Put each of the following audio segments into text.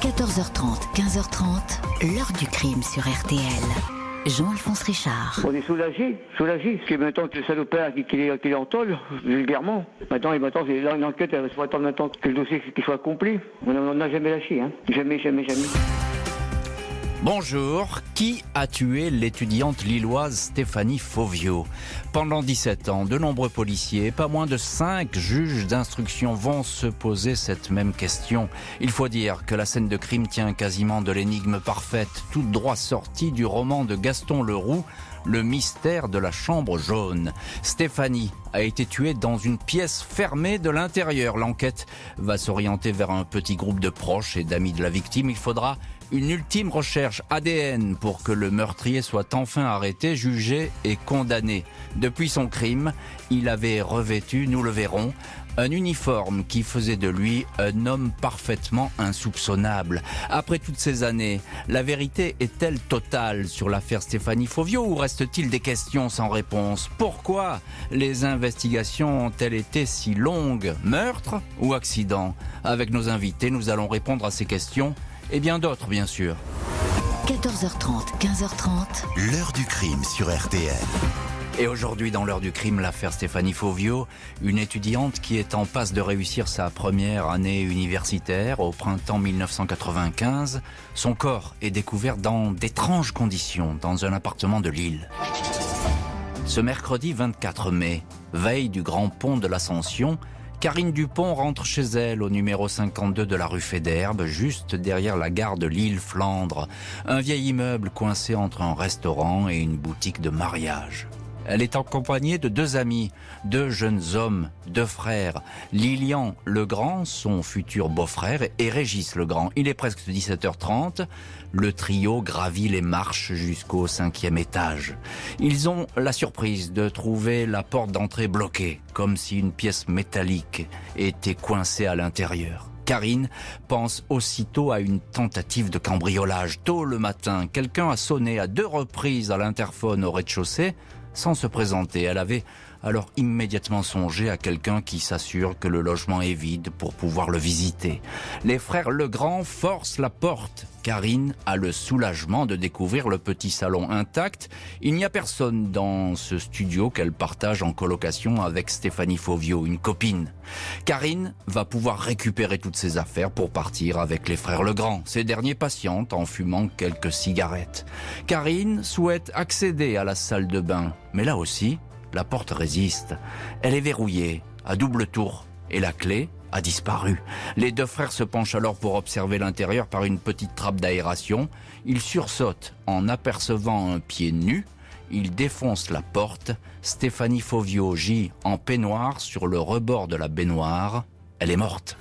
14h30, 15h30, l'heure du crime sur RTL. Jean-Alphonse Richard. On est soulagé, parce que maintenant que le salopard qu'il est en tôle, vulgairement. Maintenant, c'est l'enquête, il faut attendre maintenant que le dossier qu'il soit accompli. On n'a jamais lâché, hein. Jamais. Bonjour, qui a tué l'étudiante lilloise Stéphanie Fauvio ? Pendant 17 ans, de nombreux policiers, pas moins de 5 juges d'instruction vont se poser cette même question. Il faut dire que la scène de crime tient quasiment de l'énigme parfaite, tout droit sortie du roman de Gaston Leroux, Le mystère de la chambre jaune. Stéphanie a été tuée dans une pièce fermée de l'intérieur. L'enquête va s'orienter vers un petit groupe de proches et d'amis de la victime. Il faudra une ultime recherche ADN pour que le meurtrier soit enfin arrêté, jugé et condamné. Depuis son crime, il avait revêtu, nous le verrons, un uniforme qui faisait de lui un homme parfaitement insoupçonnable. Après toutes ces années, la vérité est-elle totale sur l'affaire Stéphanie Fauvio ou reste-t-il des questions sans réponse ? Pourquoi les investigations ont-elles été si longues ? Meurtre ou accident ? Avec nos invités, nous allons répondre à ces questions et bien d'autres, bien sûr. 14h30, 15h30, l'heure du crime sur RTL. Et aujourd'hui, dans l'heure du crime, l'affaire Stéphanie Fauvio, une étudiante qui est en passe de réussir sa première année universitaire au printemps 1995. Son corps est découvert dans d'étranges conditions dans un appartement de Lille. Ce mercredi 24 mai, veille du grand pont de l'Ascension, Karine Dupont rentre chez elle au numéro 52 de la rue Fédherbe, juste derrière la gare de Lille-Flandre. Un vieil immeuble coincé entre un restaurant et une boutique de mariage. Elle est accompagnée de 2 amis, 2 jeunes hommes, 2 frères. Lilian Legrand, son futur beau-frère, et Régis Legrand. Il est presque 17h30. Le trio gravit les marches jusqu'au 5e étage. Ils ont la surprise de trouver la porte d'entrée bloquée, comme si une pièce métallique était coincée à l'intérieur. Karine pense aussitôt à une tentative de cambriolage. Tôt le matin, quelqu'un a sonné à 2 reprises à l'interphone au rez-de-chaussée, sans se présenter. Elle avait alors immédiatement songé à quelqu'un qui s'assure que le logement est vide pour pouvoir le visiter. Les frères Legrand forcent la porte. Karine a le soulagement de découvrir le petit salon intact. Il n'y a personne dans ce studio qu'elle partage en colocation avec Stéphanie Fauvio, une copine. Karine va pouvoir récupérer toutes ses affaires pour partir avec les frères Legrand. Ces derniers patientent en fumant quelques cigarettes. Karine souhaite accéder à la salle de bain, mais là aussi, la porte résiste. Elle est verrouillée, à double tour, et la clé a disparu. Les 2 frères se penchent alors pour observer l'intérieur par une petite trappe d'aération. Ils sursautent en apercevant un pied nu. Ils défoncent la porte. Stéphanie Fauvio gît en peignoir sur le rebord de la baignoire. Elle est morte.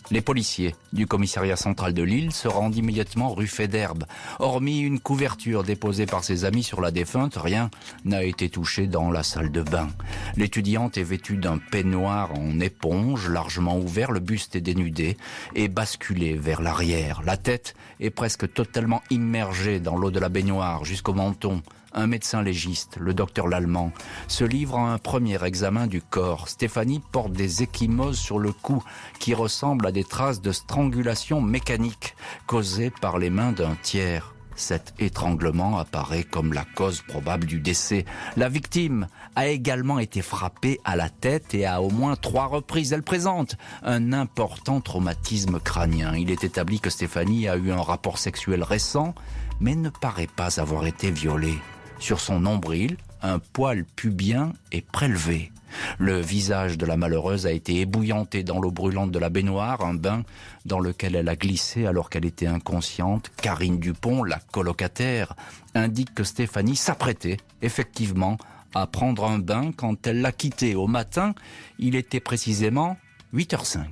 Les policiers du commissariat central de Lille se rendent immédiatement rue Fédherbe. Hormis une couverture déposée par ses amis sur la défunte, rien n'a été touché dans la salle de bain. L'étudiante est vêtue d'un peignoir en éponge, largement ouvert, le buste est dénudé et basculé vers l'arrière. La tête est presque totalement immergée dans l'eau de la baignoire jusqu'au menton. Un médecin légiste, le docteur Lallemand, se livre à un premier examen du corps. Stéphanie porte des ecchymoses sur le cou qui ressemblent à des traces de strangulation mécanique causées par les mains d'un tiers. Cet étranglement apparaît comme la cause probable du décès. La victime a également été frappée à la tête et à au moins 3 reprises. Elle présente un important traumatisme crânien. Il est établi que Stéphanie a eu un rapport sexuel récent, mais ne paraît pas avoir été violée. Sur son nombril, un poil pubien est prélevé. Le visage de la malheureuse a été ébouillanté dans l'eau brûlante de la baignoire, un bain dans lequel elle a glissé alors qu'elle était inconsciente. Karine Dupont, la colocataire, indique que Stéphanie s'apprêtait effectivement à prendre un bain quand elle l'a quitté. Au matin, il était précisément 8h05.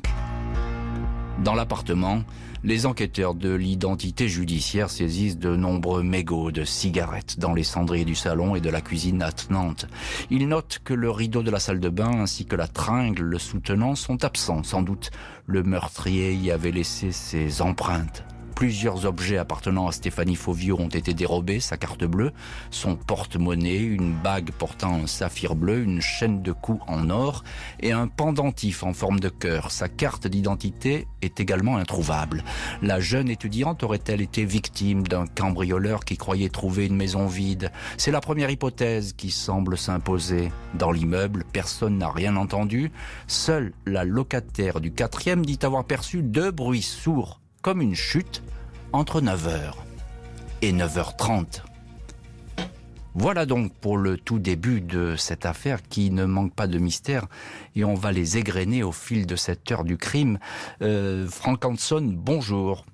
Dans l'appartement, les enquêteurs de l'identité judiciaire saisissent de nombreux mégots de cigarettes dans les cendriers du salon et de la cuisine attenante. Ils notent que le rideau de la salle de bain ainsi que la tringle le soutenant sont absents. Sans doute, le meurtrier y avait laissé ses empreintes. Plusieurs objets appartenant à Stéphanie Fauvio ont été dérobés, sa carte bleue, son porte-monnaie, une bague portant un saphir bleu, une chaîne de cou en or et un pendentif en forme de cœur. Sa carte d'identité est également introuvable. La jeune étudiante aurait-elle été victime d'un cambrioleur qui croyait trouver une maison vide? C'est la première hypothèse qui semble s'imposer. Dans l'immeuble, personne n'a rien entendu. Seule la locataire du 4e dit avoir perçu 2 bruits sourds, comme une chute, entre 9h et 9h30. Voilà donc pour le tout début de cette affaire qui ne manque pas de mystère et on va les égrener au fil de cette heure du crime. Franck Hanson, bonjour.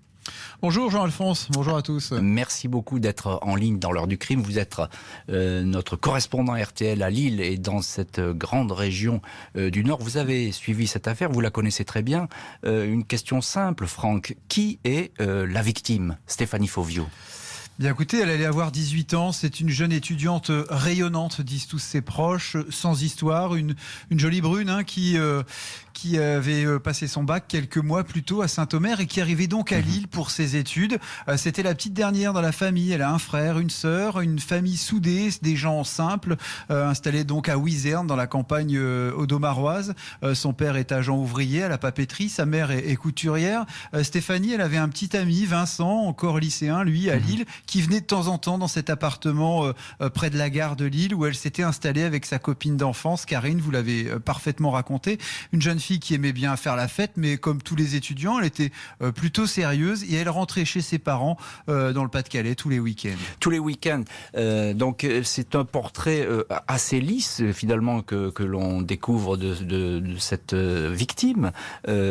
Bonjour Jean-Alphonse, bonjour à tous. Merci beaucoup d'être en ligne dans l'heure du crime. Vous êtes notre correspondant RTL à Lille et dans cette grande région du Nord. Vous avez suivi cette affaire, vous la connaissez très bien. Une question simple, Franck. Qui est la victime, Stéphanie Fauvio ? Bien écoutez, elle allait avoir 18 ans, c'est une jeune étudiante rayonnante, disent tous ses proches, sans histoire, une jolie brune qui avait passé son bac quelques mois plus tôt à Saint-Omer et qui arrivait donc à Lille pour ses études. C'était la petite dernière dans la famille, elle a un frère, une sœur, une famille soudée, des gens simples, installés donc à Wizerne dans la campagne audomaroise. Son père est agent ouvrier à la papeterie, sa mère est couturière. Stéphanie, elle avait un petit ami, Vincent, encore lycéen, lui, à Lille, qui venait de temps en temps dans cet appartement près de la gare de Lille où elle s'était installée avec sa copine d'enfance, Karine, vous l'avez parfaitement raconté. Une jeune fille qui aimait bien faire la fête, mais comme tous les étudiants, elle était plutôt sérieuse et elle rentrait chez ses parents dans le Pas-de-Calais tous les week-ends. Tous les week-ends. Donc c'est un portrait assez lisse finalement que l'on découvre de cette victime.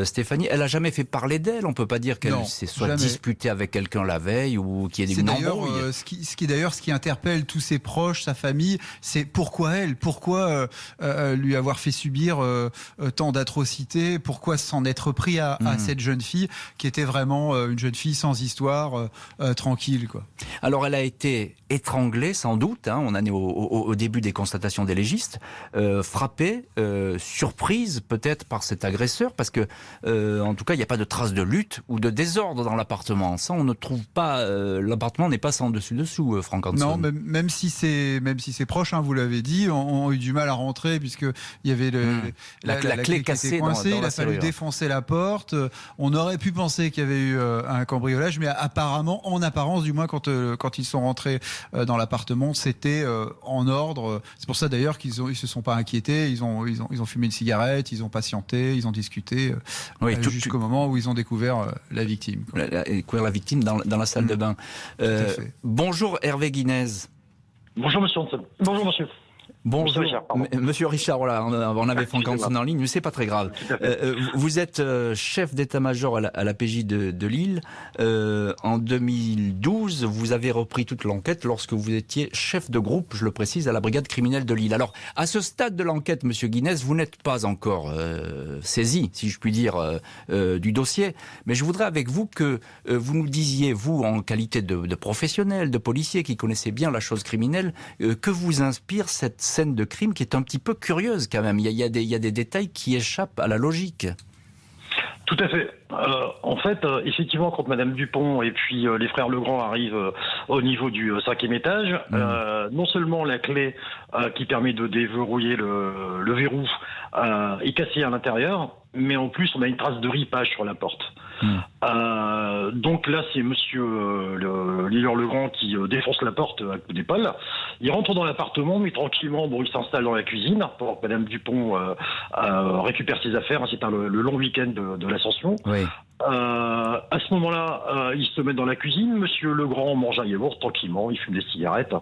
Stéphanie, elle a jamais fait parler d'elle. On peut pas dire qu'elle s'est soit disputée avec quelqu'un la veille ou qu'il y ait une embrouille. Ce qui interpelle tous ses proches, sa famille, c'est pourquoi elle, pourquoi lui avoir fait subir tant d'atrocités, pourquoi s'en être pris à cette jeune fille qui était vraiment une jeune fille sans histoire, tranquille, quoi. Alors elle a été étranglée sans doute, on en est au début des constatations des légistes, frappée, surprise peut-être par cet agresseur, parce que en tout cas il n'y a pas de traces de lutte ou de désordre dans l'appartement. Ça on ne trouve pas, l'appartement n'est pas sans dessus-dessous, Franck Hanson. Non, même si ses proches, vous l'avez dit, ont eu du mal à rentrer puisque il y avait la clé cassée coincée, il a fallu défoncer la porte. On aurait pu penser qu'il y avait eu un cambriolage, mais apparemment, en apparence du moins, quand ils sont rentrés dans l'appartement, c'était en ordre. C'est pour ça d'ailleurs qu'ils se sont pas inquiétés. Ils ont fumé une cigarette, ils ont patienté, ils ont discuté jusqu'au moment où ils ont découvert la victime. Découvert la victime dans la salle de bain. Bonjour Hervé Guinez. Bonjour monsieur Hanson. Bonjour monsieur. Bonjour, Monsieur Richard, voilà, on avait Franck Hanson en ligne, mais c'est pas très grave. Vous êtes chef d'état-major à la PJ de Lille. En 2012, vous avez repris toute l'enquête lorsque vous étiez chef de groupe, je le précise, à la brigade criminelle de Lille. Alors, à ce stade de l'enquête, Monsieur Guinez, vous n'êtes pas encore saisi, si je puis dire, du dossier, mais je voudrais avec vous que vous nous disiez, vous, en qualité de professionnel, de policier qui connaissez bien la chose criminelle, que vous inspire cette scène de crime qui est un petit peu curieuse quand même. Il y a des détails qui échappent à la logique. Tout à fait. En fait, effectivement, quand Madame Dupont et puis les frères Legrand arrivent au niveau du 5e étage, non seulement la clé qui permet de déverrouiller le verrou est cassée à l'intérieur, mais en plus on a une trace de ripage sur la porte. Donc là, c'est monsieur le leader Legrand qui défonce la porte à coup d'épaule. Il rentre dans l'appartement, mais tranquillement, il s'installe dans la cuisine pour que Madame Dupont récupère ses affaires. C'est le long week-end de l'Ascension. Oui. À ce moment-là, il se met dans la cuisine. Monsieur Legrand mange un yaourt tranquillement, il fume des cigarettes.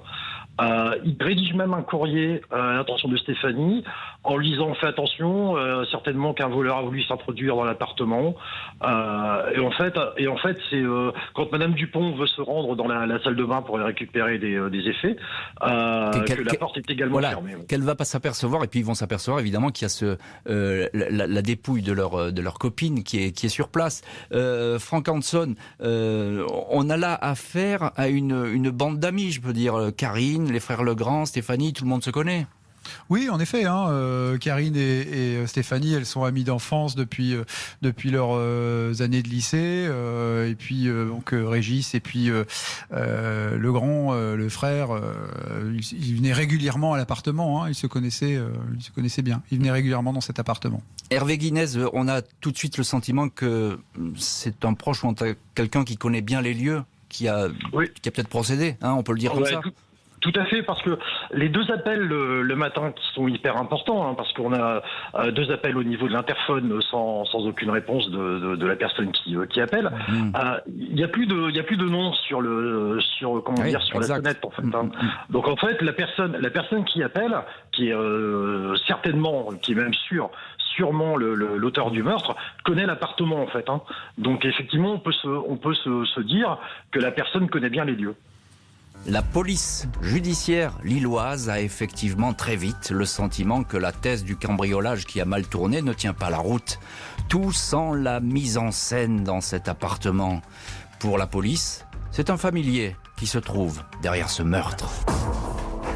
Il rédige même un courrier à l'attention de Stéphanie en lui disant fais attention, certainement qu'un voleur a voulu s'introduire dans l'appartement. Et en fait, c'est quand Madame Dupont veut se rendre dans la salle de bain pour récupérer des effets, que la porte est également fermée. Qu'elle va pas s'apercevoir, et puis ils vont s'apercevoir évidemment qu'il y a la dépouille de leur copine qui est sur place. Franck Hanson, on a là affaire à une bande d'amis, je peux dire, Karine, les frères Legrand, Stéphanie, tout le monde se connaît. Oui, en effet. Karine et Stéphanie, elles sont amies d'enfance depuis leurs années de lycée. Et puis donc Régis et puis le grand, le frère, ils venaient régulièrement à l'appartement. Ils se connaissaient bien. Ils venaient régulièrement dans cet appartement. Hervé Guinez, on a tout de suite le sentiment que c'est un proche ou quelqu'un qui connaît bien les lieux, qui a peut-être procédé. On peut le dire comme ça. Tout à fait, parce que les 2 appels le matin qui sont hyper importants, parce qu'on a 2 appels au niveau de l'interphone sans aucune réponse de la personne qui appelle. Il n'y a plus de nom sur la sonnette en fait. Donc en fait la personne qui appelle, qui est certainement, qui est même sûrement l'auteur du meurtre, connaît l'appartement en fait. Donc effectivement on peut se dire que la personne connaît bien les lieux. La police judiciaire lilloise a effectivement très vite le sentiment que la thèse du cambriolage qui a mal tourné ne tient pas la route. Tout sans la mise en scène dans cet appartement. Pour la police, c'est un familier qui se trouve derrière ce meurtre.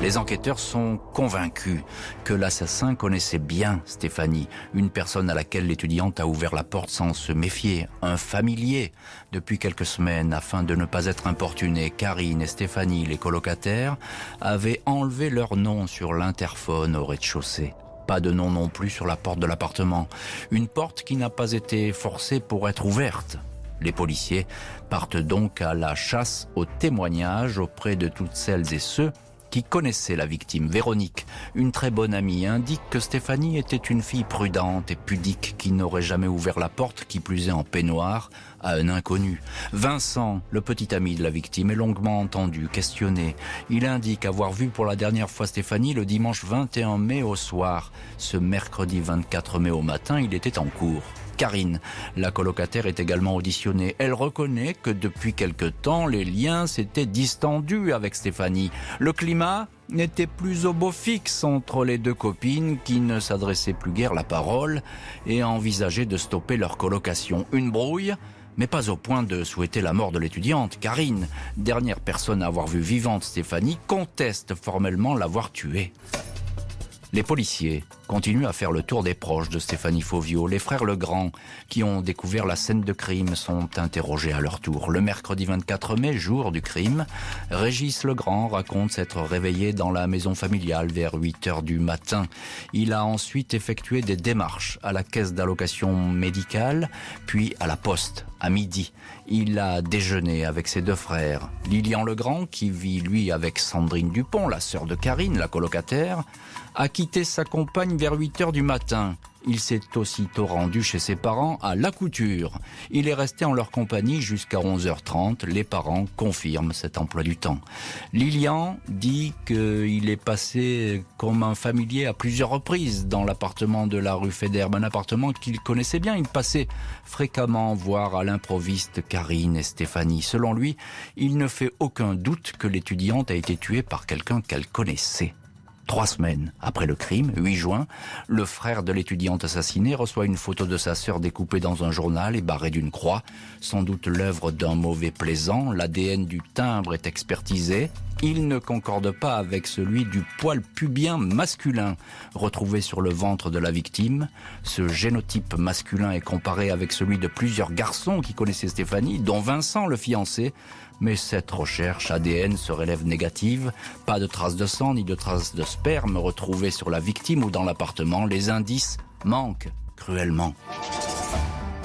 Les enquêteurs sont convaincus que l'assassin connaissait bien Stéphanie, une personne à laquelle l'étudiante a ouvert la porte sans se méfier, un familier. Depuis quelques semaines, afin de ne pas être importunés, Karine et Stéphanie, les colocataires, avaient enlevé leur nom sur l'interphone au rez-de-chaussée. Pas de nom non plus sur la porte de l'appartement. Une porte qui n'a pas été forcée pour être ouverte. Les policiers partent donc à la chasse aux témoignages auprès de toutes celles et ceux qui connaissait la victime. Véronique, une très bonne amie, indique que Stéphanie était une fille prudente et pudique qui n'aurait jamais ouvert la porte, qui plus est en peignoir, à un inconnu. Vincent, le petit ami de la victime, est longuement entendu, questionné. Il indique avoir vu pour la dernière fois Stéphanie le dimanche 21 mai au soir. Ce mercredi 24 mai au matin, il était en cours. Karine, la colocataire, est également auditionnée. Elle reconnaît que depuis quelque temps, les liens s'étaient distendus avec Stéphanie. Le climat n'était plus au beau fixe entre les 2 copines qui ne s'adressaient plus guère la parole et envisageaient de stopper leur colocation. Une brouille, mais pas au point de souhaiter la mort de l'étudiante. Karine, dernière personne à avoir vu vivante Stéphanie, conteste formellement l'avoir tuée. Les policiers continuent à faire le tour des proches de Stéphanie Fauvio. Les frères Legrand, qui ont découvert la scène de crime, sont interrogés à leur tour. Le mercredi 24 mai, jour du crime, Régis Legrand raconte s'être réveillé dans la maison familiale vers 8h du matin. Il a ensuite effectué des démarches à la caisse d'allocation médicale, puis à la poste, à midi. Il a déjeuné avec ses 2 frères. Lilian Legrand, qui vit lui avec Sandrine Dupont, la sœur de Karine, la colocataire, a quitté sa compagne vers 8h du matin. Il s'est aussitôt rendu chez ses parents à La Couture. Il est resté en leur compagnie jusqu'à 11h30. Les parents confirment cet emploi du temps. Lilian dit qu'il est passé comme un familier à plusieurs reprises dans l'appartement de la rue Fédère, un appartement qu'il connaissait bien. Il passait fréquemment voir à l'improviste Karine et Stéphanie. Selon lui, il ne fait aucun doute que l'étudiante a été tuée par quelqu'un qu'elle connaissait. 3 semaines après le crime, 8 juin, le frère de l'étudiante assassinée reçoit une photo de sa sœur découpée dans un journal et barrée d'une croix. Sans doute l'œuvre d'un mauvais plaisant. L'ADN du timbre est expertisé. Il ne concorde pas avec celui du poil pubien masculin retrouvé sur le ventre de la victime. Ce génotype masculin est comparé avec celui de plusieurs garçons qui connaissaient Stéphanie, dont Vincent, le fiancé. Mais cette recherche ADN se révèle négative. Pas de traces de sang ni de traces de sperme retrouvées sur la victime ou dans l'appartement. Les indices manquent cruellement.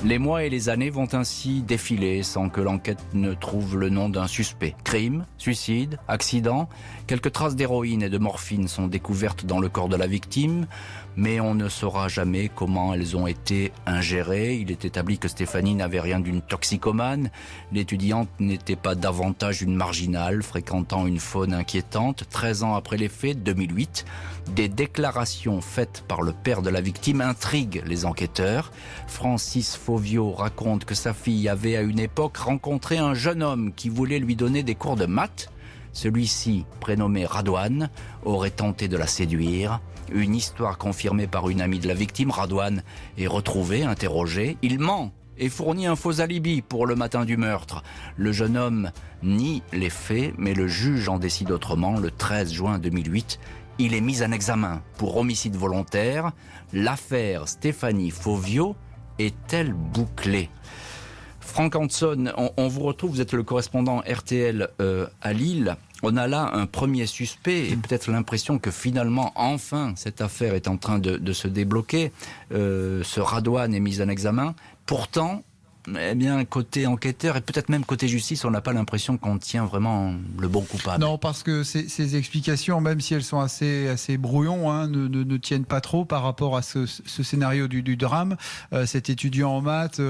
Les mois et les années vont ainsi défiler sans que l'enquête ne trouve le nom d'un suspect. Crime, suicide, accident, quelques traces d'héroïne et de morphine sont découvertes dans le corps de la victime, mais on ne saura jamais comment elles ont été ingérées. Il est établi que Stéphanie n'avait rien d'une toxicomane. L'étudiante n'était pas davantage une marginale, fréquentant une faune inquiétante. 13 ans après les faits, 2008, des déclarations faites par le père de la victime intriguent les enquêteurs. Francis Fauvio raconte que sa fille avait à une époque rencontré un jeune homme qui voulait lui donner des cours de maths. Celui-ci, prénommé Radouane, aurait tenté de la séduire. Une histoire confirmée par une amie de la victime. Radouane est retrouvé, interrogé. Il ment et fournit un faux alibi pour le matin du meurtre. Le jeune homme nie les faits, mais le juge en décide autrement. Le 13 juin 2008, Il est mis en examen pour homicide volontaire. L'affaire Stéphanie Fauvio est-elle bouclée ? Franck Hanson, on vous retrouve, vous êtes le correspondant RTL à Lille. On a là un premier suspect et peut-être l'impression que finalement, enfin, cette affaire est en train de se débloquer. Ce Radouane est mis en examen. Pourtant, eh bien, côté enquêteur et peut-être même côté justice, on n'a pas l'impression qu'on tient vraiment le bon coupable. Non, parce que ces explications, même si elles sont assez brouillons, ne tiennent pas trop par rapport à ce scénario du drame. Cet étudiant en maths,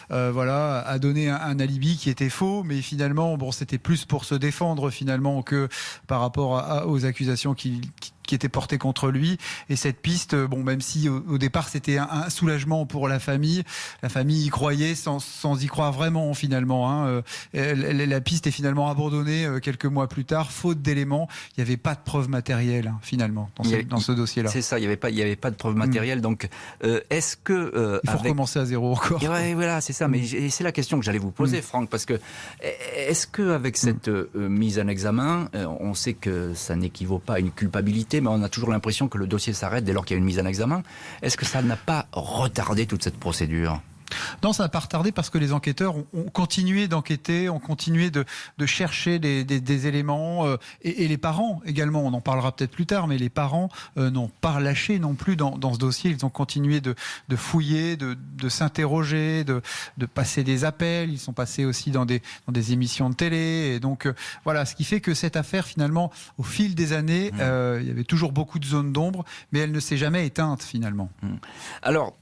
a donné un alibi qui était faux, mais finalement, c'était plus pour se défendre finalement que par rapport aux accusations qui était porté contre lui. Et cette piste, même si au départ c'était un soulagement pour la famille y croyait sans y croire vraiment finalement. La piste est finalement abandonnée quelques mois plus tard, faute d'éléments. Il n'y avait pas de preuves matérielles finalement dans ce dossier-là. C'est ça, il n'y avait pas de preuves matérielles. Donc, est-ce que il faut recommencer à zéro encore. Ouais, voilà, c'est ça. Mais c'est la question que j'allais vous poser, Franck, parce que est-ce que avec cette mise en examen, on sait que ça n'équivaut pas à une culpabilité, mais on a toujours l'impression que le dossier s'arrête dès lors qu'il y a une mise en examen. Est-ce que ça n'a pas retardé toute cette procédure ? Non, ça n'a pas retardé parce que les enquêteurs ont continué d'enquêter, ont continué de chercher des éléments et les parents également, on en parlera peut-être plus tard, mais les parents n'ont pas lâché non plus dans ce dossier. Ils ont continué de fouiller, de s'interroger, de passer des appels. Ils sont passés aussi dans des émissions de télé. Et donc voilà, ce qui fait que cette affaire finalement, au fil des années, il y avait toujours beaucoup de zones d'ombre, mais elle ne s'est jamais éteinte finalement. Alors,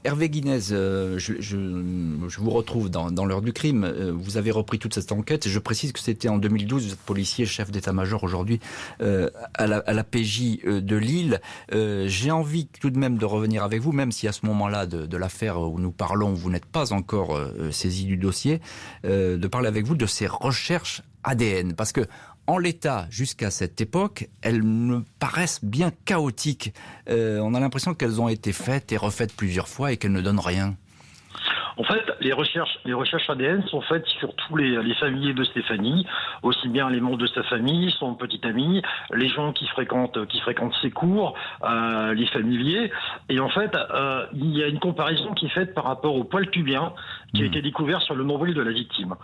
Hervé Guinness, je vous retrouve dans l'heure du crime. Vous avez repris toute cette enquête et je précise que c'était en 2012. Vous êtes policier, chef d'état-major aujourd'hui à la PJ de Lille. J'ai envie tout de même de revenir avec vous, même si à ce moment-là de l'affaire où nous parlons, vous n'êtes pas encore saisi du dossier, de parler avec vous de ces recherches ADN. Parce que en l'état, jusqu'à cette époque, elles me paraissent bien chaotiques. On a l'impression qu'elles ont été faites et refaites plusieurs fois et qu'elles ne donnent rien. En fait, les recherches ADN sont faites sur tous les familiers de Stéphanie, aussi bien les membres de sa famille, son petit ami, les gens qui fréquentent ses cours, les familiers. Et en fait, il y a une comparaison qui est faite par rapport au poil pubien qui a été découvert sur le nombril de la victime.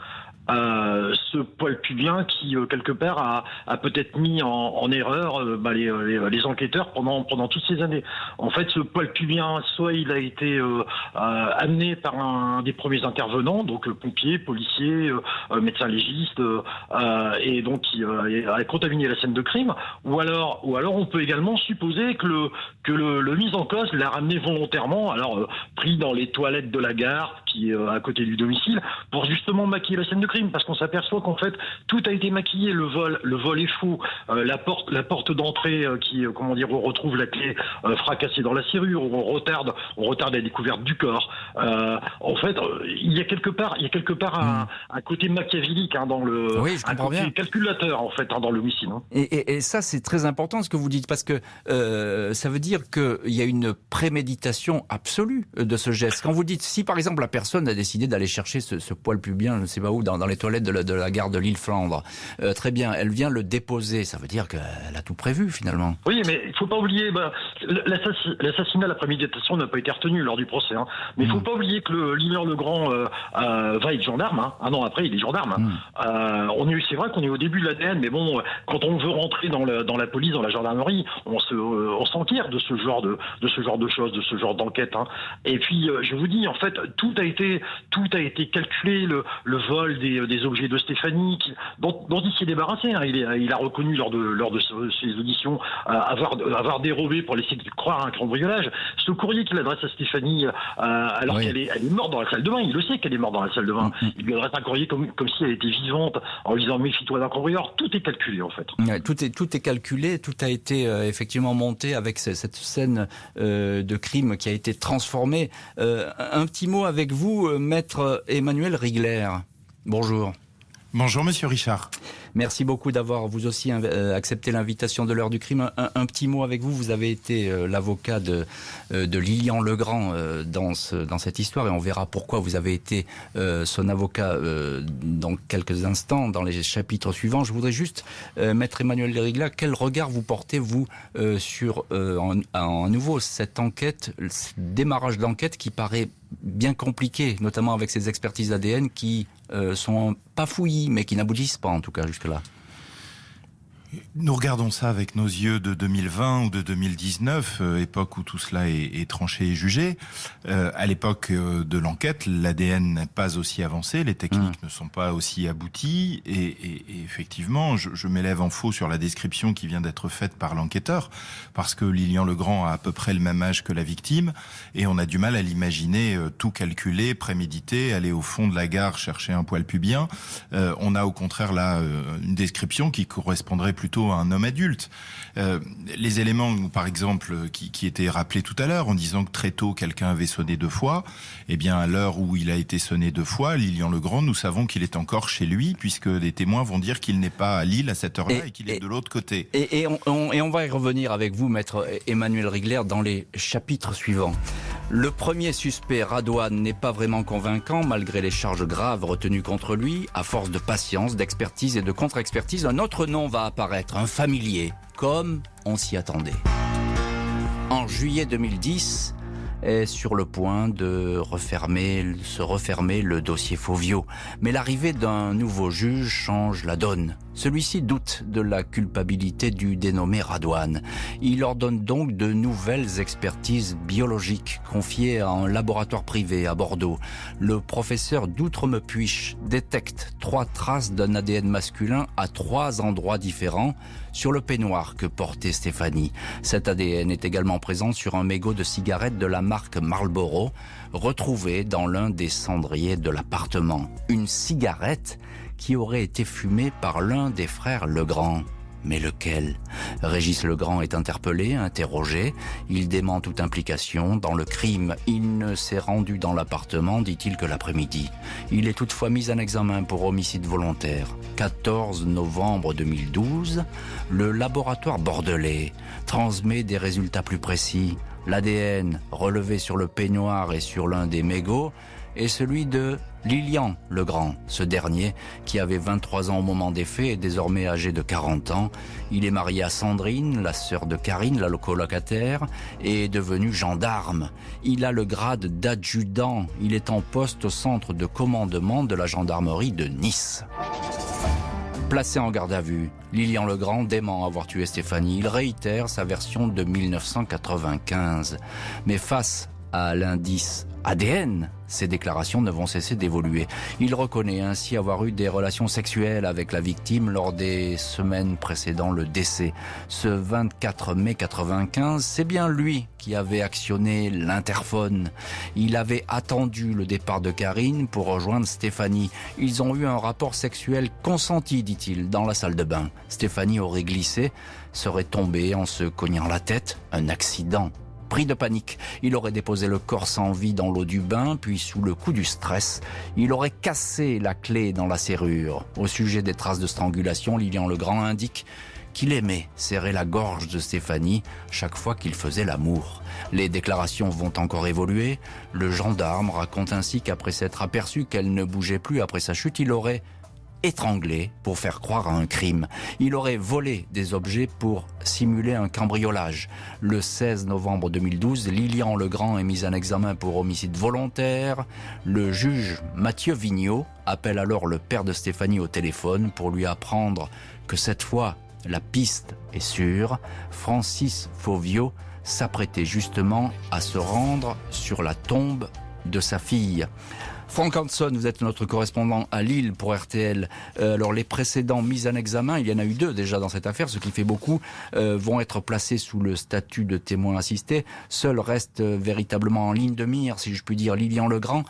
Ce poil pubien qui quelque part a peut-être mis en erreur les enquêteurs pendant toutes ces années. En fait, ce poil pubien, soit il a été amené par un des premiers intervenants, donc pompiers, policiers, médecins légistes, et donc qui a contaminé la scène de crime, ou alors on peut également supposer que le mis en cause l'a ramené volontairement, alors pris dans les toilettes de la gare qui est à côté du domicile, pour justement maquiller la scène de crime, parce qu'on s'aperçoit qu'en fait tout a été maquillé, le vol est faux, la porte d'entrée on retrouve la clé fracassée dans la serrure, on retarde la découverte du corps. En fait, il y a quelque part un côté machiavélique dans le, oui, je comprends un côté bien. Calculateur en fait dans l'homicide. Et ça c'est très important ce que vous dites, parce que ça veut dire qu'il y a une préméditation absolue de ce geste. Quand vous dites, si par exemple la personne a décidé d'aller chercher ce poil pubien, je ne sais pas où, dans les toilettes de la gare de Lille-Flandre, très bien, elle vient le déposer, ça veut dire qu'elle a tout prévu finalement. Oui, mais il ne faut pas oublier, l'assassinat, la préméditation n'a pas été retenu lors du procès, mais il ne faut pas oublier que Lilian Legrand va être gendarme, un an après il est gendarme. C'est vrai qu'on est au début de l'ADN, mais bon, quand on veut rentrer dans la police, dans la gendarmerie, on s'enquiert de ce genre de choses, de ce genre d'enquête. Et puis, je vous dis, en fait, tout a été calculé, le vol des objets de Stéphanie, dont il s'est débarrassé. Il a reconnu lors de ses auditions avoir dérobé pour laisser croire à un cambriolage. Ce courrier qu'il adresse à Stéphanie, alors qu'elle est morte dans la salle de bain, il le sait qu'elle est morte dans la salle de bain. Il lui adresse un courrier comme si elle était vivante, en lui disant méfie-toi d'un cambrioleur. Tout est calculé en fait. Tout est calculé, tout a été effectivement monté avec cette scène de crime qui a été transformée. Un petit mot avec vous, maître Emmanuel Rigler. Bonjour. Bonjour Monsieur Richard. Merci beaucoup d'avoir vous aussi accepté l'invitation de l'heure du crime. Un petit mot avec vous. Vous avez été l'avocat de Lilian Legrand dans cette histoire et on verra pourquoi vous avez été son avocat dans quelques instants, dans les chapitres suivants. Je voudrais juste, Maître Emmanuel Lérigla, quel regard vous portez, vous, sur à nouveau cette enquête, ce démarrage d'enquête qui paraît bien compliqué, notamment avec ces expertises ADN qui sont pas fouillis, mais qui n'aboutissent pas en tout cas jusque-là. Nous regardons ça avec nos yeux de 2020 ou de 2019, époque où tout cela est tranché et jugé. À l'époque de l'enquête, l'ADN n'est pas aussi avancé, les techniques ne sont pas aussi abouties, et effectivement, je m'élève en faux sur la description qui vient d'être faite par l'enquêteur, parce que Lilian Legrand a à peu près le même âge que la victime, et on a du mal à l'imaginer tout calculé, prémédité, aller au fond de la gare chercher un poil pubien. On a au contraire là une description qui correspondrait plutôt à un homme adulte. Les éléments, par exemple, qui étaient rappelés tout à l'heure, en disant que très tôt, quelqu'un avait sonné 2 fois, eh bien, à l'heure où il a été sonné 2 fois, Lilian Legrand, nous savons qu'il est encore chez lui, puisque les témoins vont dire qu'il n'est pas à Lille à cette heure-là et qu'il est de l'autre côté. Et on va y revenir avec vous, Maître Emmanuel Rigler, dans les chapitres suivants. Le premier suspect, Radouane, n'est pas vraiment convaincant, malgré les charges graves retenues contre lui. À force de patience, d'expertise et de contre-expertise, un autre nom va apparaître, un familier, comme on s'y attendait. En juillet 2010, est sur le point de se refermer le dossier Fauvio. Mais l'arrivée d'un nouveau juge change la donne. Celui-ci doute de la culpabilité du dénommé Radouane. Il ordonne donc de nouvelles expertises biologiques confiées à un laboratoire privé à Bordeaux. Le professeur d'Outremepuich détecte 3 traces d'un ADN masculin à 3 endroits différents sur le peignoir que portait Stéphanie. Cet ADN est également présent sur un mégot de cigarette de la marque Marlboro, retrouvé dans l'un des cendriers de l'appartement. Une cigarette qui aurait été fumée par l'un des frères Legrand. Mais lequel ? Régis Legrand est interpellé, interrogé. Il dément toute implication dans le crime. Il ne s'est rendu dans l'appartement, dit-il, que l'après-midi. Il est toutefois mis en examen pour homicide volontaire. 14 novembre 2012, le laboratoire bordelais transmet des résultats plus précis. L'ADN relevé sur le peignoir et sur l'un des mégots est celui de Lilian Legrand. Ce dernier, qui avait 23 ans au moment des faits, est désormais âgé de 40 ans. Il est marié à Sandrine, la sœur de Karine, la colocataire, et est devenu gendarme. Il a le grade d'adjudant. Il est en poste au centre de commandement de la gendarmerie de Nice. Placé en garde à vue, Lilian Legrand dément avoir tué Stéphanie. Il réitère sa version de 1995. Mais face à l'indice ADN, ses déclarations ne vont cesser d'évoluer. Il reconnaît ainsi avoir eu des relations sexuelles avec la victime lors des semaines précédant le décès. Ce 24 mai 95, c'est bien lui qui avait actionné l'interphone. Il avait attendu le départ de Karine pour rejoindre Stéphanie. Ils ont eu un rapport sexuel consenti, dit-il, dans la salle de bain. Stéphanie aurait glissé, serait tombée en se cognant la tête. Un accident. Pris de panique, il aurait déposé le corps sans vie dans l'eau du bain, puis sous le coup du stress, il aurait cassé la clé dans la serrure. Au sujet des traces de strangulation, Lilian Legrand indique qu'il aimait serrer la gorge de Stéphanie chaque fois qu'il faisait l'amour. Les déclarations vont encore évoluer. Le gendarme raconte ainsi qu'après s'être aperçu qu'elle ne bougeait plus après sa chute, il aurait étranglé pour faire croire à un crime. Il aurait volé des objets pour simuler un cambriolage. Le 16 novembre 2012, Lilian Legrand est mis en examen pour homicide volontaire. Le juge Mathieu Vigneault appelle alors le père de Stéphanie au téléphone pour lui apprendre que cette fois, la piste est sûre. Francis Fauvio s'apprêtait justement à se rendre sur la tombe de sa fille. Franck Hanson, vous êtes notre correspondant à Lille pour RTL. Alors les précédents mises en examen, il y en a eu 2 déjà dans cette affaire, ce qui fait beaucoup, vont être placés sous le statut de témoin assisté. Seul reste véritablement en ligne de mire, si je puis dire, Lilian Legrand.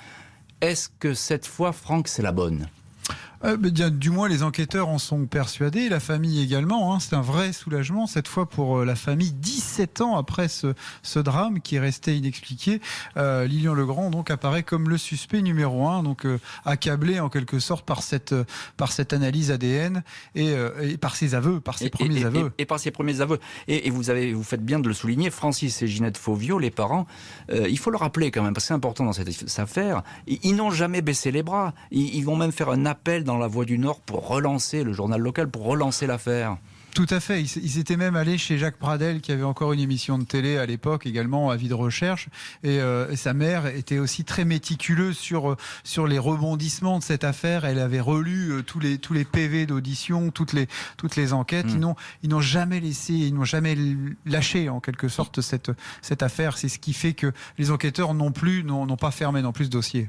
Est-ce que cette fois, Franck, c'est la bonne ? Du moins, les enquêteurs en sont persuadés, la famille également. C'est un vrai soulagement, cette fois pour la famille. 17 ans après ce drame qui est resté inexpliqué, Lilian Legrand donc apparaît comme le suspect numéro 1, donc accablé en quelque sorte par cette analyse ADN et par ses aveux, par ses premiers aveux. Et par ses premiers aveux. Et vous faites bien de le souligner, Francis et Ginette Fauvio, les parents, il faut le rappeler quand même, parce que c'est important dans cette affaire, ils n'ont jamais baissé les bras. Ils vont même faire un appel dans la Voix du Nord pour relancer le journal local, pour relancer l'affaire. Tout à fait. Ils étaient même allés chez Jacques Pradel, qui avait encore une émission de télé à l'époque, également Avis de recherche. Et sa mère était aussi très méticuleuse sur les rebondissements de cette affaire. Elle avait relu tous les PV d'audition, toutes les enquêtes. Ils n'ont jamais ils n'ont jamais lâché en quelque sorte cette affaire. C'est ce qui fait que les enquêteurs n'ont pas fermé non plus ce dossier.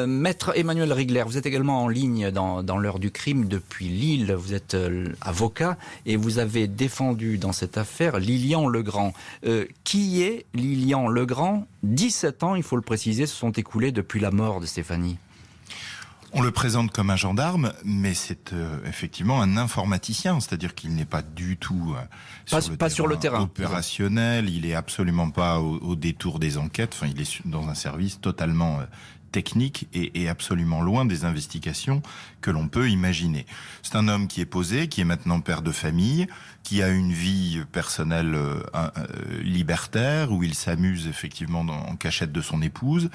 Maître Emmanuel Rigler, vous êtes également en ligne dans l'heure du crime depuis Lille. Vous êtes avocat et vous avez défendu dans cette affaire Lilian Legrand. Qui est Lilian Legrand ? 17 ans, il faut le préciser, se sont écoulés depuis la mort de Stéphanie. On le présente comme un gendarme, mais c'est effectivement un informaticien, c'est-à-dire qu'il n'est pas du tout sur le terrain opérationnel, il est absolument pas au détour des enquêtes, il est dans un service totalement technique et absolument loin des investigations que l'on peut imaginer. C'est un homme qui est posé, qui est maintenant père de famille, qui a une vie personnelle libertaire, où il s'amuse effectivement en cachette de son épouse,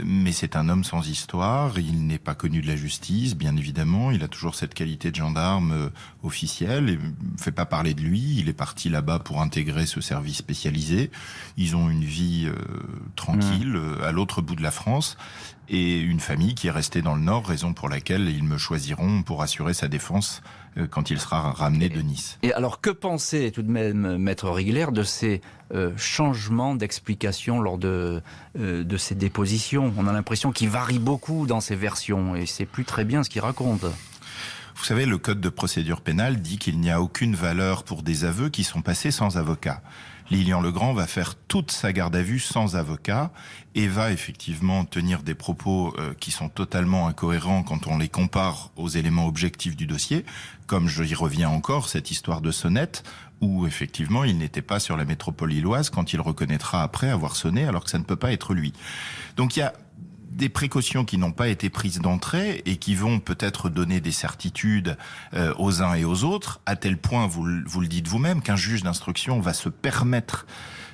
mais c'est un homme sans histoire, il n'est pas connu de la justice, bien évidemment, il a toujours cette qualité de gendarme officiel, et ne fait pas parler de lui, il est parti là-bas pour intégrer ce service spécialisé, ils ont une vie tranquille à l'autre bout de la France, et une famille qui est restée dans le Nord, raison pour laquelle ils me choisiront pour assurer sa défense quand il sera ramené de Nice. Et alors, que penser tout de même, Maître Rigler, de ces changements d'explication lors de ces dépositions ? On a l'impression qu'il varie beaucoup dans ces versions, et c'est plus très bien ce qu'il raconte. Vous savez, le Code de procédure pénale dit qu'il n'y a aucune valeur pour des aveux qui sont passés sans avocat. Lilian Legrand va faire toute sa garde à vue sans avocat et va effectivement tenir des propos qui sont totalement incohérents quand on les compare aux éléments objectifs du dossier, comme j'y reviens encore, cette histoire de sonnette, où effectivement il n'était pas sur la métropole lilloise quand il reconnaîtra après avoir sonné alors que ça ne peut pas être lui. Donc il y a des précautions qui n'ont pas été prises d'entrée et qui vont peut-être donner des certitudes aux uns et aux autres, à tel point, vous le dites vous-même, qu'un juge d'instruction va se permettre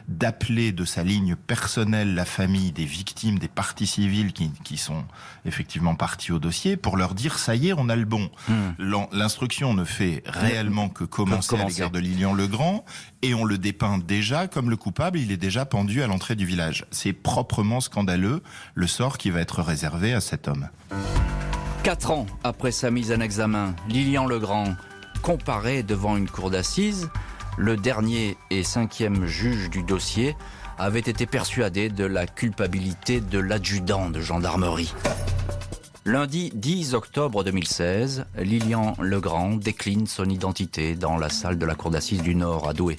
d'appeler de sa ligne personnelle la famille des victimes, des parties civiles qui sont effectivement parties au dossier, pour leur dire ça y est, on a le bon. L'instruction ne fait réellement que commencer à l'égard de Lilian Legrand, et on le dépeint déjà comme le coupable, il est déjà pendu à l'entrée du village. C'est proprement scandaleux, le sort qui va être réservé à cet homme. 4 ans après sa mise en examen, Lilian Legrand comparé devant une cour d'assises. Le dernier et 5e juge du dossier avait été persuadé de la culpabilité de l'adjudant de gendarmerie. Lundi 10 octobre 2016, Lilian Legrand décline son identité dans la salle de la cour d'assises du Nord à Douai.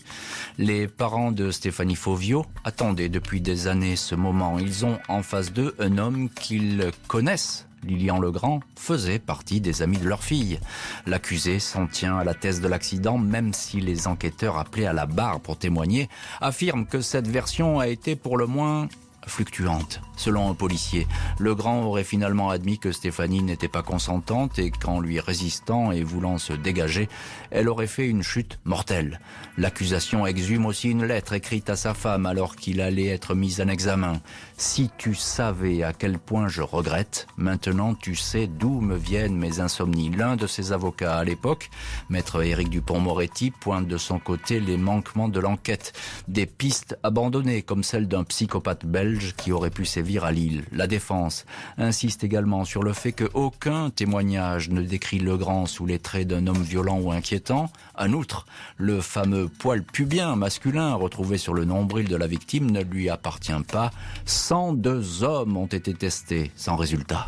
Les parents de Stéphanie Fauvio attendaient depuis des années ce moment. Ils ont en face d'eux un homme qu'ils connaissent. Lilian Legrand faisait partie des amis de leur fille. L'accusé s'en tient à la thèse de l'accident, même si les enquêteurs appelés à la barre pour témoigner affirment que cette version a été pour le moins fluctuante. Selon un policier, Legrand aurait finalement admis que Stéphanie n'était pas consentante et qu'en lui résistant et voulant se dégager, elle aurait fait une chute mortelle. L'accusation exhume aussi une lettre écrite à sa femme alors qu'il allait être mis en examen. « Si tu savais à quel point je regrette, maintenant tu sais d'où me viennent mes insomnies. » L'un de ses avocats à l'époque, maître Éric Dupond-Moretti, pointe de son côté les manquements de l'enquête. Des pistes abandonnées comme celle d'un psychopathe belge qui aurait pu sévir à Lille. La défense insiste également sur le fait qu'aucun témoignage ne décrit Legrand sous les traits d'un homme violent ou inquiétant. En outre, le fameux poil pubien masculin retrouvé sur le nombril de la victime ne lui appartient pas. 102 hommes ont été testés sans résultat.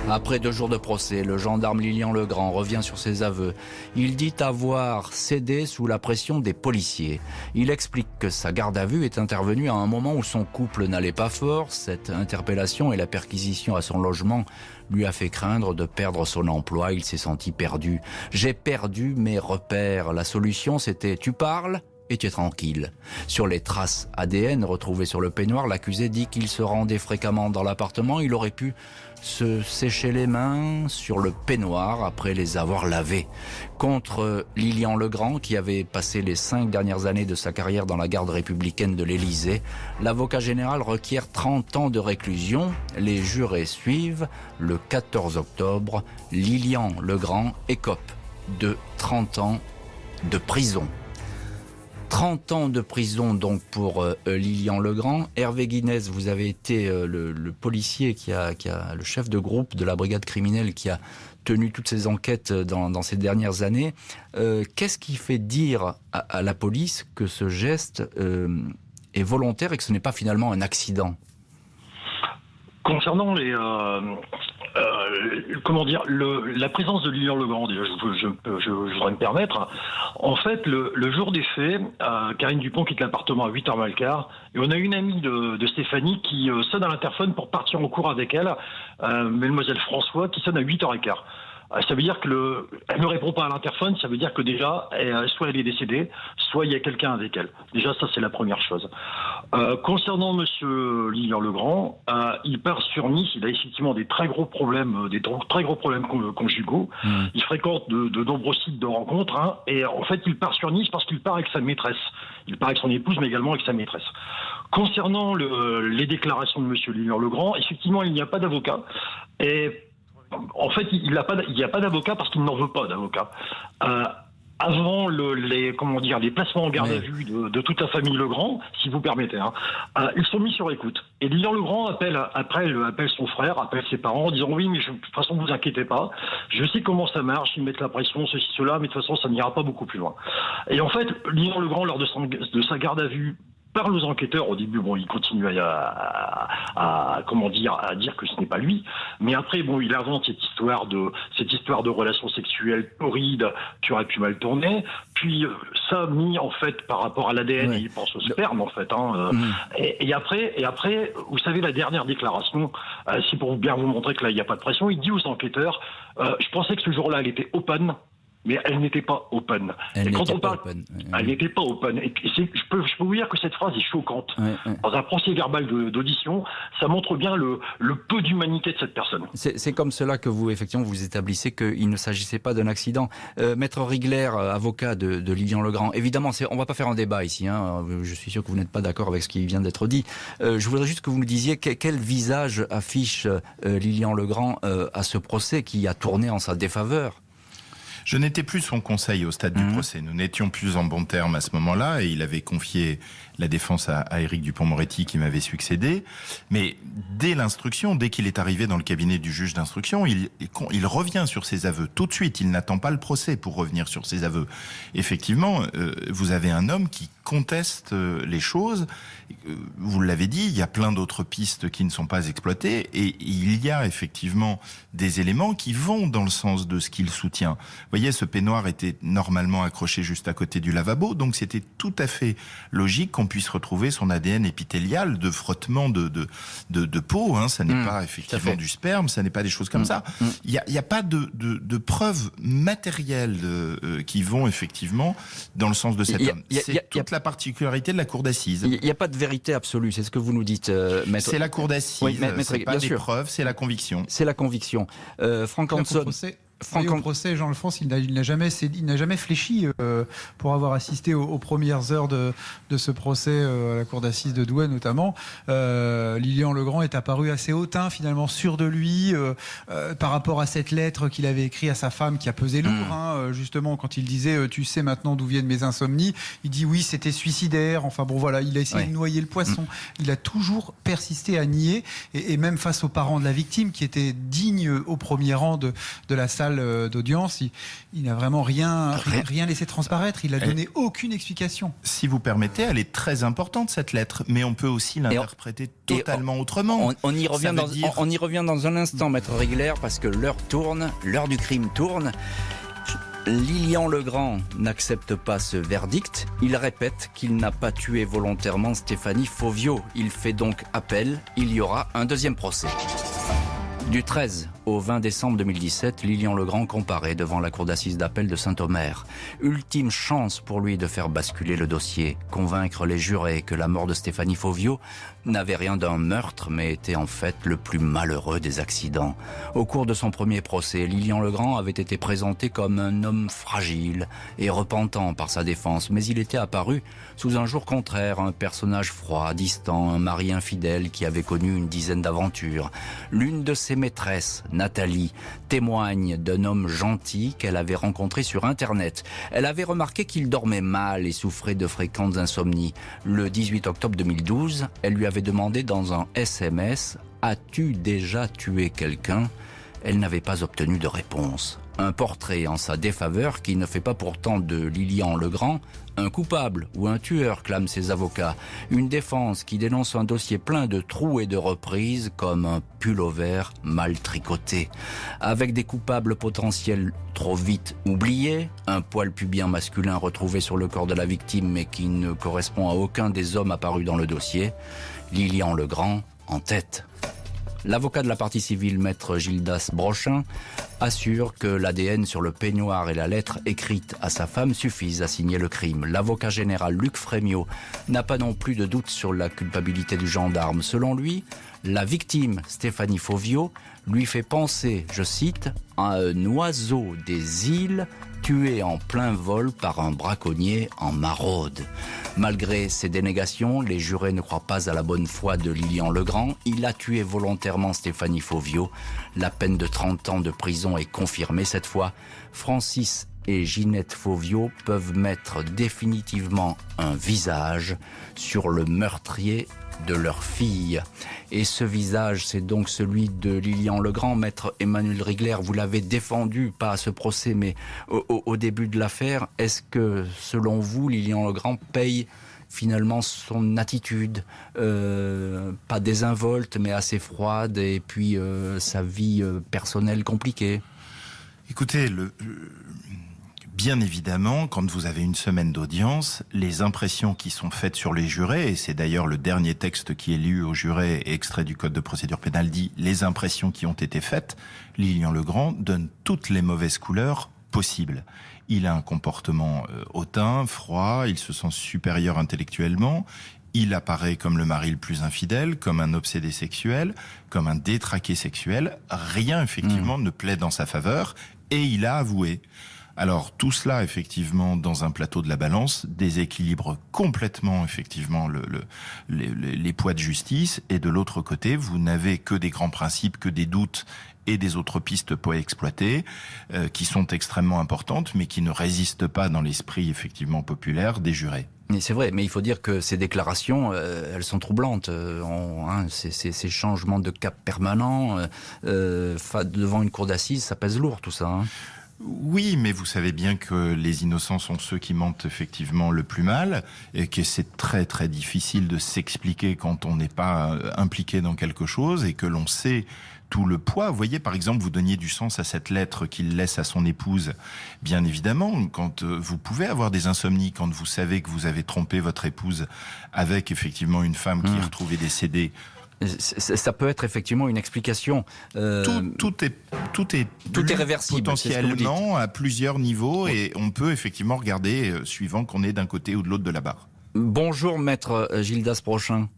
Après 2 jours de procès, le gendarme Lilian Legrand revient sur ses aveux. Il dit avoir cédé sous la pression des policiers. Il explique que sa garde à vue est intervenue à un moment où son couple n'allait pas fort. Cette interpellation et la perquisition à son logement lui a fait craindre de perdre son emploi. Il s'est senti perdu. J'ai perdu mes repères. La solution, c'était tu parles et tu es tranquille. Sur les traces ADN retrouvées sur le peignoir, l'accusé dit qu'il se rendait fréquemment dans l'appartement. Il aurait pu se sécher les mains sur le peignoir après les avoir lavés. Contre Lilian Legrand, qui avait passé les 5 dernières années de sa carrière dans la garde républicaine de l'Élysée, l'avocat général requiert 30 ans de réclusion. Les jurés suivent. Le 14 octobre, Lilian Legrand écope de 30 ans de prison. 30 ans de prison donc pour Lilian Legrand. Hervé Guinness, vous avez été le policier le chef de groupe de la brigade criminelle qui a tenu toutes ces enquêtes dans ces dernières années. Qu'est-ce qui fait dire à la police que ce geste est volontaire et que ce n'est pas finalement un accident ? Concernant la présence de Lilian Legrand, déjà, je voudrais me permettre. En fait, le jour des faits, Karine Dupont quitte l'appartement à 8h moins le quart, et on a une amie de Stéphanie qui sonne à l'interphone pour partir en cours avec elle, Mademoiselle François, qui sonne à 8h15. Ça veut dire elle ne répond pas à l'interphone, ça veut dire que déjà, soit elle est décédée, soit il y a quelqu'un avec elle. Déjà, ça, c'est la première chose. Concernant monsieur Lilian Legrand, il part sur Nice, il a effectivement des très gros problèmes conjugaux. Il fréquente de nombreux sites de rencontres, et en fait, il part sur Nice parce qu'il part avec sa maîtresse. Il part avec son épouse, mais également avec sa maîtresse. Concernant les déclarations de monsieur Lilian Legrand, effectivement, il n'y a pas d'avocat. Et en fait, il n'y a pas d'avocat parce qu'il n'en veut pas d'avocat. Avant les placements en garde à vue de toute la famille Legrand, si vous permettez, ils sont mis sur écoute. Et Lilian Legrand appelle son frère, appelle ses parents en disant oui, mais de toute façon, vous inquiétez pas, je sais comment ça marche, ils mettent la pression, ceci, cela, mais de toute façon, ça n'ira pas beaucoup plus loin. Et en fait, Lilian Legrand, lors de sa garde à vue, parle aux enquêteurs. Au début, il continue à dire que ce n'est pas lui. Mais après, il invente cette histoire de relations sexuelles torrides qui aurait pu mal tourner. Puis, ça mis, en fait, par rapport à l'ADN, il pense au sperme, en fait. Et après, vous savez, la dernière déclaration, c'est pour bien vous montrer que là, il n'y a pas de pression. Il dit aux enquêteurs, je pensais que ce jour-là, elle était open. Mais elle n'était pas open. Elle n'était pas open. Et je peux vous dire que cette phrase est choquante. Dans un procès verbal d'audition, ça montre bien le peu d'humanité de cette personne. C'est comme cela que vous établissez qu'il ne s'agissait pas d'un accident. Maître Rigler, avocat de Lilian Legrand, évidemment, on ne va pas faire un débat ici. Je suis sûr que vous n'êtes pas d'accord avec ce qui vient d'être dit. Je voudrais juste que vous nous disiez quel visage affiche Lilian Legrand à ce procès qui a tourné en sa défaveur. Je n'étais plus son conseil au stade du procès. Nous n'étions plus en bons termes à ce moment-là et il avait confié la défense à Éric Dupond-Moretti qui m'avait succédé. Mais dès l'instruction, dès qu'il est arrivé dans le cabinet du juge d'instruction, il revient sur ses aveux. Tout de suite, il n'attend pas le procès pour revenir sur ses aveux. Effectivement, vous avez un homme qui conteste les choses. Vous l'avez dit, il y a plein d'autres pistes qui ne sont pas exploitées et il y a effectivement des éléments qui vont dans le sens de ce qu'il soutient. Vous voyez, ce peignoir était normalement accroché juste à côté du lavabo, donc c'était tout à fait logique qu'on puisse retrouver son ADN épithélial de frottement de peau. Ça n'est pas effectivement du sperme, ça n'est pas des choses comme ça. Il y a pas de preuves matérielles qui vont effectivement dans le sens de cet homme. C'est toute la particularité de la cour d'assises. Il n'y a pas de vérité absolue, c'est ce que vous nous dites, maître. C'est la cour d'assises, c'est pas des preuves, c'est la conviction. C'est la conviction. Franck Hanson. Au procès, Jean-Alphonse, il n'a jamais fléchi pour avoir assisté aux premières heures de ce procès à la cour d'assises de Douai notamment. Lilian Legrand est apparu assez hautain, finalement sûr de lui, par rapport à cette lettre qu'il avait écrite à sa femme qui a pesé lourd, justement quand il disait tu sais maintenant d'où viennent mes insomnies. Il dit oui, c'était suicidaire. Enfin bon voilà, il a essayé de noyer le poisson. Il a toujours persisté à nier et même face aux parents de la victime qui étaient dignes au premier rang de la salle salle d'audience, il n'a vraiment rien laissé transparaître. Il n'a donné aucune explication. Si vous permettez, elle est très importante cette lettre, mais on peut aussi l'interpréter totalement autrement. On y revient dans un instant, Maître Rigler, parce que l'heure tourne, l'heure du crime tourne. Lilian Legrand n'accepte pas ce verdict. Il répète qu'il n'a pas tué volontairement Stéphanie Fauvio. Il fait donc appel. Il y aura un deuxième procès. Du 13 au 20 décembre 2017, Lilian Legrand comparaît devant la cour d'assises d'appel de Saint-Omer. Ultime chance pour lui de faire basculer le dossier, convaincre les jurés que la mort de Stéphanie Fauvio n'avait rien d'un meurtre, mais était en fait le plus malheureux des accidents. Au cours de son premier procès, Lilian Legrand avait été présenté comme un homme fragile et repentant par sa défense, mais il était apparu sous un jour contraire, un personnage froid, distant, un mari infidèle qui avait connu une dizaine d'aventures. L'une de ses maîtresses, Nathalie, témoigne d'un homme gentil qu'elle avait rencontré sur Internet. Elle avait remarqué qu'il dormait mal et souffrait de fréquentes insomnies. Le 18 octobre 2012, elle lui avait demandé dans un SMS « As-tu déjà tué quelqu'un ?» Elle n'avait pas obtenu de réponse. Un portrait en sa défaveur qui ne fait pas pourtant de Lilian Legrand un coupable ou un tueur, clament ses avocats. Une défense qui dénonce un dossier plein de trous et de reprises comme un pullover mal tricoté. Avec des coupables potentiels trop vite oubliés, un poil pubien masculin retrouvé sur le corps de la victime mais qui ne correspond à aucun des hommes apparus dans le dossier, Lilian Legrand en tête. L'avocat de la partie civile, maître Gildas Brochin, assure que l'ADN sur le peignoir et la lettre écrite à sa femme suffisent à signer le crime. L'avocat général Luc Frémiot n'a pas non plus de doute sur la culpabilité du gendarme. Selon lui, la victime, Stéphanie Fauvio, lui fait penser, je cite, à un oiseau des îles tué en plein vol par un braconnier en maraude. Malgré ces dénégations, les jurés ne croient pas à la bonne foi de Lilian Legrand. Il a tué volontairement Stéphanie Fauvio. La peine de 30 ans de prison est confirmée cette fois. Francis et Ginette Fauvio peuvent mettre définitivement un visage sur le meurtrier de leur fille. Et ce visage, c'est donc celui de Lilian Legrand. Maître Emmanuel Rigler, vous l'avez défendu, pas à ce procès, mais au début de l'affaire. Est-ce que, selon vous, Lilian Legrand paye finalement son attitude, pas désinvolte, mais assez froide, et puis sa vie personnelle compliquée? Écoutez, bien évidemment, quand vous avez une semaine d'audience, les impressions qui sont faites sur les jurés, et c'est d'ailleurs le dernier texte qui est lu aux jurés et extrait du Code de procédure pénale dit les impressions qui ont été faites, Lilian Legrand donne toutes les mauvaises couleurs possibles. Il a un comportement hautain, froid, il se sent supérieur intellectuellement, il apparaît comme le mari le plus infidèle, comme un obsédé sexuel, comme un détraqué sexuel. Rien, effectivement, ne plaît dans sa faveur, et il a avoué. Alors tout cela, effectivement, dans un plateau de la balance, déséquilibre complètement, effectivement, les poids de justice. Et de l'autre côté, vous n'avez que des grands principes, que des doutes et des autres pistes pour exploiter, qui sont extrêmement importantes, mais qui ne résistent pas dans l'esprit, effectivement, populaire des jurés. C'est vrai, mais il faut dire que ces déclarations, elles sont troublantes. Ces changements de cap permanents, devant une cour d'assises, ça pèse lourd tout ça. Hein. Oui, mais vous savez bien que les innocents sont ceux qui mentent effectivement le plus mal, et que c'est très très difficile de s'expliquer quand on n'est pas impliqué dans quelque chose et que l'on sait tout le poids. Vous voyez, par exemple, vous donniez du sens à cette lettre qu'il laisse à son épouse. Bien évidemment, quand vous pouvez avoir des insomnies, quand vous savez que vous avez trompé votre épouse avec effectivement une femme qui est retrouvée décédée, ça peut être effectivement une explication. Tout est réversible, potentiellement à plusieurs niveaux, et on peut effectivement regarder suivant qu'on est d'un côté ou de l'autre de la barre. Bonjour maître Gildas Brochin.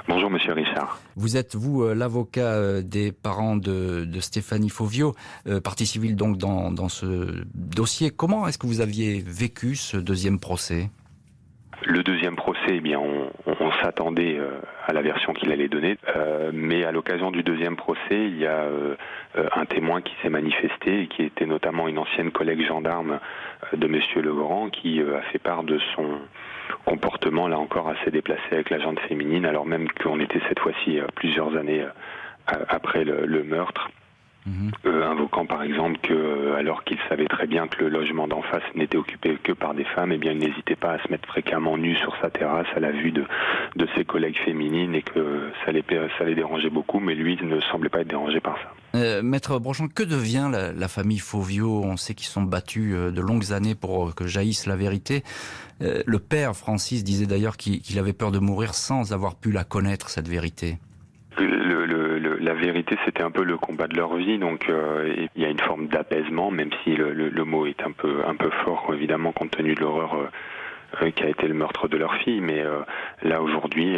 Bonjour monsieur Richard. Vous êtes l'avocat des parents de Stéphanie Fauvio, partie civile donc dans ce dossier. Comment est-ce que vous aviez vécu ce deuxième procès ? Le deuxième procès, eh bien, on s'attendait à la version qu'il allait donner, mais à l'occasion du deuxième procès, il y a un témoin qui s'est manifesté, et qui était notamment une ancienne collègue gendarme de monsieur Legrand, qui a fait part de son comportement, là encore, assez déplacé avec l'agente féminine, alors même qu'on était cette fois-ci plusieurs années après le meurtre. invoquant par exemple que, alors qu'il savait très bien que le logement d'en face n'était occupé que par des femmes, eh bien il n'hésitait pas à se mettre fréquemment nu sur sa terrasse à la vue de ses collègues féminines, et que ça les dérangeait beaucoup, mais lui ne semblait pas être dérangé par ça. Maître Brochon, que devient la famille Fauvio? On sait qu'ils sont battus de longues années pour que jaillisse la vérité. Le père Francis disait d'ailleurs qu'il avait peur de mourir sans avoir pu la connaître, cette vérité. La vérité, c'était un peu le combat de leur vie, donc il y a une forme d'apaisement, même si le mot est un peu fort, évidemment, compte tenu de l'horreur qu'a été le meurtre de leur fille. Mais là, aujourd'hui,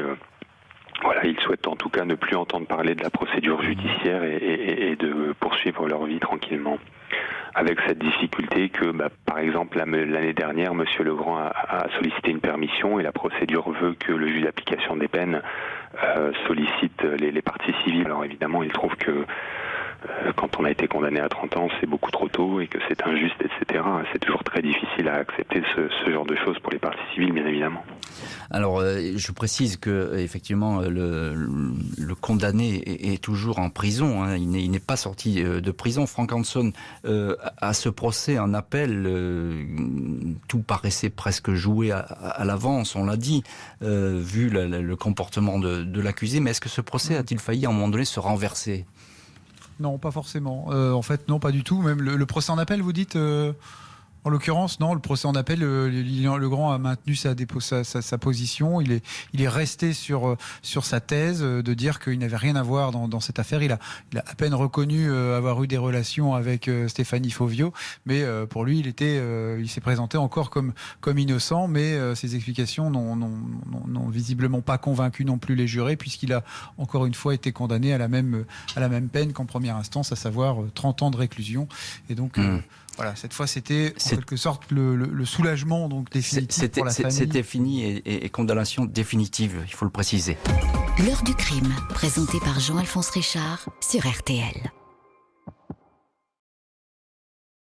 voilà, ils souhaitent en tout cas ne plus entendre parler de la procédure judiciaire et de poursuivre leur vie tranquillement. Avec cette difficulté que, par exemple, l'année dernière, Monsieur Legrand a sollicité une permission, et la procédure veut que le juge d'application des peines sollicite les parties civiles. Alors évidemment, il trouve que quand on a été condamné à 30 ans, c'est beaucoup trop tôt et que c'est injuste, etc. C'est toujours très difficile à accepter ce genre de choses pour les parties civiles, bien évidemment. Alors, je précise que effectivement, le condamné est toujours en prison. Hein. Il n'est pas sorti de prison. Frank Hanson, à ce procès en appel, tout paraissait presque joué à l'avance, on l'a dit, vu le comportement de l'accusé. Mais est-ce que ce procès a-t-il failli à un moment donné se renverser ? Non, pas forcément. En fait, non, pas du tout. Même le procès en appel, vous dites en l'occurrence, non, le procès en appel, Lilian Legrand a maintenu sa position. Il est resté sur sa thèse de dire qu'il n'avait rien à voir dans cette affaire. Il a à peine reconnu avoir eu des relations avec Stéphanie Fauvio, mais pour lui, il s'est présenté encore comme innocent, mais ses explications n'ont visiblement pas convaincu non plus les jurés, puisqu'il a encore une fois été condamné à la même peine qu'en première instance, à savoir 30 ans de réclusion. Et donc voilà, cette fois c'était en quelque sorte le soulagement donc définitif pour la famille. C'était fini et condamnation définitive, il faut le préciser. L'heure du crime, présentée par Jean-Alphonse Richard sur RTL.